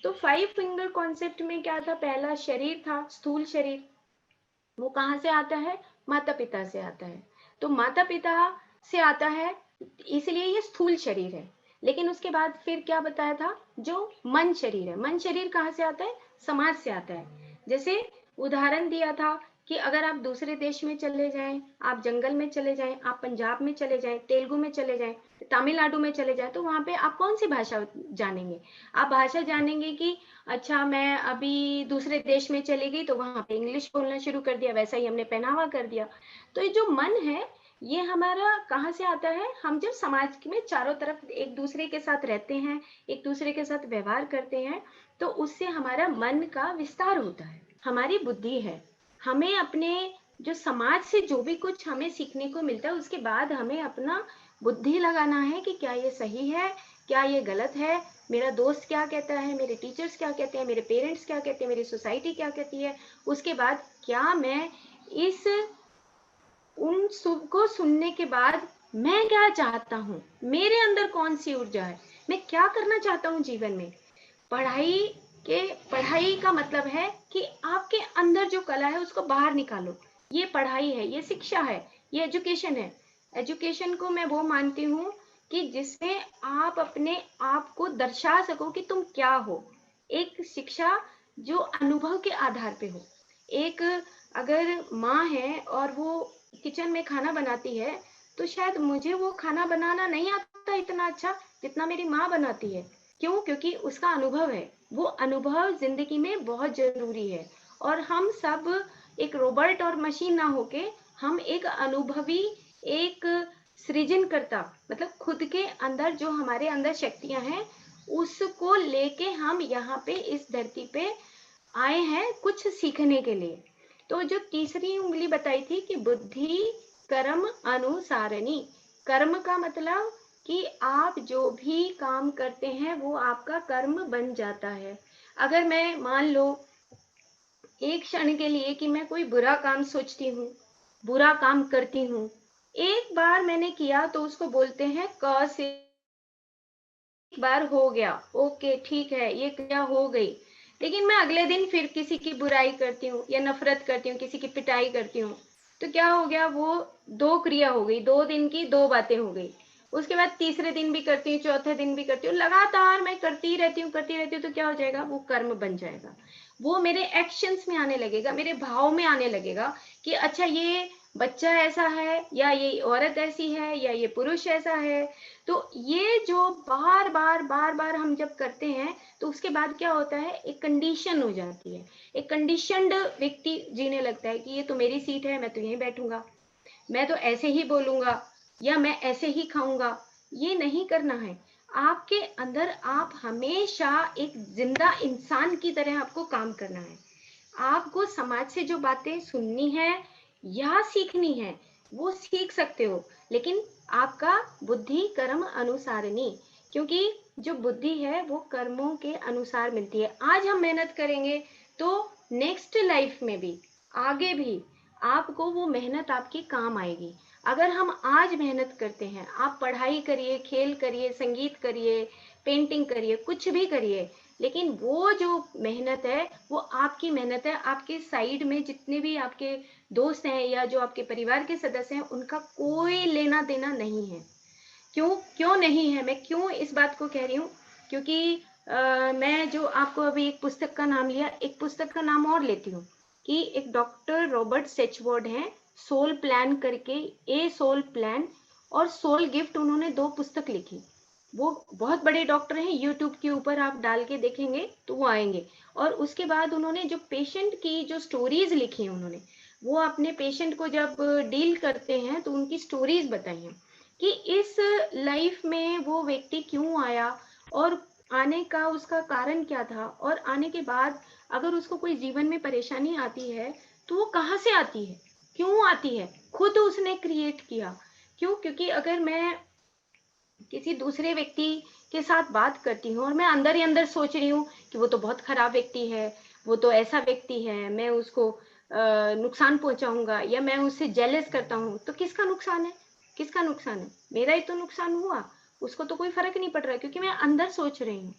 तो 5 finger concept में क्या था? पहला शरीर था, स्थूल शरीर। वो कहाँ से आता है? माता पिता से आता है। तो माता पिता से आता है, इसलिए ये स्थूल शरीर है। लेकिन उसके बाद फिर क्या बताया था? जो मन शरीर है, मन शरीर कहाँ से आता है? समाज से आता है। जैसे उदाहरण दिया था कि अगर आप दूसरे देश में चले जाएं, आप जंगल में चले जाएं, आप पंजाब में चले जाएं, तेलुगु में चले जाएं, तमिलनाडु में चले जाएं, तो वहां पे आप कौन सी भाषा जानेंगे? आप भाषा जानेंगे कि अच्छा मैं अभी दूसरे देश में चली गई तो वहां पे इंग्लिश बोलना शुरू कर दिया, वैसा ही हमने पहनावा कर दिया। तो ये जो मन है, ये हमारा कहाँ से आता है? हम जब समाज में चारों तरफ एक दूसरे के साथ रहते हैं, एक दूसरे के साथ व्यवहार करते हैं, तो उससे हमारा मन का विस्तार होता है, हमारी बुद्धि है। हमें अपने जो समाज से जो भी कुछ हमें सीखने को मिलता है, उसके बाद हमें अपना बुद्धि लगाना है कि क्या ये सही है, क्या ये गलत है, मेरा दोस्त क्या कहता है, मेरे टीचर्स क्या कहते हैं, मेरे पेरेंट्स क्या कहते हैं, मेरी सोसाइटी क्या कहती है। उसके बाद क्या मैं इस उन सब को सुनने के बाद मैं क्या चाहता हूँ, मेरे अंदर कौन सी ऊर्जा है, मैं क्या करना चाहता हूँ जीवन में। पढ़ाई के पढ़ाई का मतलब है कि आपके अंदर जो कला है उसको बाहर निकालो। ये पढ़ाई है, ये शिक्षा है, ये एजुकेशन है। एजुकेशन को मैं वो मानती हूँ कि जिसमें आप अपने आप को दर्शा सको कि तुम क्या हो। एक शिक्षा जो अनुभव के आधार पे हो। एक अगर माँ है और वो किचन में खाना बनाती है, तो शायद मुझे वो खाना बनाना नहीं आता इतना अच्छा जितना मेरी माँ बनाती है। क्यों? क्योंकि उसका अनुभव है। वो अनुभव जिंदगी में बहुत जरूरी है। और हम सब एक रोबोट और मशीन ना होके हम एक अनुभवी, एक सृजनकर्ता, मतलब खुद के अंदर जो हमारे अंदर शक्तियां हैं उसको लेके हम यहाँ पे इस धरती पे आए हैं कुछ सीखने के लिए। तो जो तीसरी उंगली बताई थी कि बुद्धि कर्म अनुसारणी। कर्म का मतलब कि आप जो भी काम करते हैं वो आपका कर्म बन जाता है। अगर मैं मान लो एक क्षण के लिए कि मैं कोई बुरा काम सोचती हूँ, बुरा काम करती हूँ, एक बार मैंने किया तो उसको बोलते हैं क से। एक बार हो गया, ओके ठीक है, ये क्रिया हो गई। लेकिन मैं अगले दिन फिर किसी की बुराई करती हूँ या नफरत करती हूँ, किसी की पिटाई करती हूँ, तो क्या हो गया? वो दो क्रिया हो गई, 2 दिन की 2 बातें हो गई। उसके बाद तीसरे दिन भी करती हूँ, चौथे दिन भी करती हूँ, लगातार मैं करती ही रहती हूँ, करती रहती हूँ, तो क्या हो जाएगा? वो कर्म बन जाएगा। वो मेरे एक्शंस में आने लगेगा, मेरे भाव में आने लगेगा कि अच्छा ये बच्चा ऐसा है, या ये औरत ऐसी है, या ये पुरुष ऐसा है। तो ये जो बार बार बार बार हम जब करते हैं तो उसके बाद क्या होता है? एक कंडीशन हो जाती है। एक कंडीशनड व्यक्ति जीने लगता है कि ये तो मेरी सीट है, मैं तो यहीं बैठूंगा, मैं तो ऐसे ही बोलूंगा, या मैं ऐसे ही खाऊंगा। ये नहीं करना है। आपके अंदर आप हमेशा एक जिंदा इंसान की तरह आपको काम करना है। आपको समाज से जो बातें सुननी है या सीखनी है वो सीख सकते हो, लेकिन आपका बुद्धि कर्म अनुसारनी। क्योंकि जो बुद्धि है वो कर्मों के अनुसार मिलती है। आज हम मेहनत करेंगे तो नेक्स्ट लाइफ में भी, आगे भी आपको वो मेहनत आपकी काम आएगी। अगर हम आज मेहनत करते हैं, आप पढ़ाई करिए, खेल करिए, संगीत करिए, पेंटिंग करिए, कुछ भी करिए, लेकिन वो जो मेहनत है वो आपकी मेहनत है। आपके साइड में जितने भी आपके दोस्त हैं या जो आपके परिवार के सदस्य हैं उनका कोई लेना देना नहीं है। क्यों? क्यों नहीं है? मैं क्यों इस बात को कह रही हूँ? क्योंकि मैं जो आपको अभी एक पुस्तक का नाम लिया, एक पुस्तक का नाम और लेती हूँ कि एक डॉक्टर रॉबर्ट सेचवर्ड हैं, सोल प्लान करके, ए सोल प्लान और सोल गिफ्ट, उन्होंने 2 पुस्तक लिखी। वो बहुत बड़े डॉक्टर हैं, यूट्यूब के ऊपर आप डाल के देखेंगे तो वो आएंगे। और उसके बाद उन्होंने जो पेशेंट की जो स्टोरीज लिखी हैं, उन्होंने वो अपने पेशेंट को जब डील करते हैं तो उनकी स्टोरीज बताई हैं कि इस लाइफ में वो व्यक्ति क्यों आया, और आने का उसका कारण क्या था, और आने के बाद अगर उसको कोई जीवन में परेशानी आती है तो वो कहाँ से आती है, क्यों आती है, खुद उसने क्रिएट किया। क्यों? क्योंकि अगर मैं किसी दूसरे व्यक्ति के साथ बात करती हूँ और मैं अंदर ही अंदर सोच रही हूँ कि वो तो बहुत खराब व्यक्ति है, वो तो ऐसा व्यक्ति है, मैं उसको नुकसान पहुंचाऊंगा, या मैं उससे जेलस करता हूँ, तो किसका नुकसान है? किसका नुकसान है? मेरा ही तो नुकसान हुआ। उसको तो कोई फर्क नहीं पड़ रहा क्योंकि मैं अंदर सोच रही हूँ।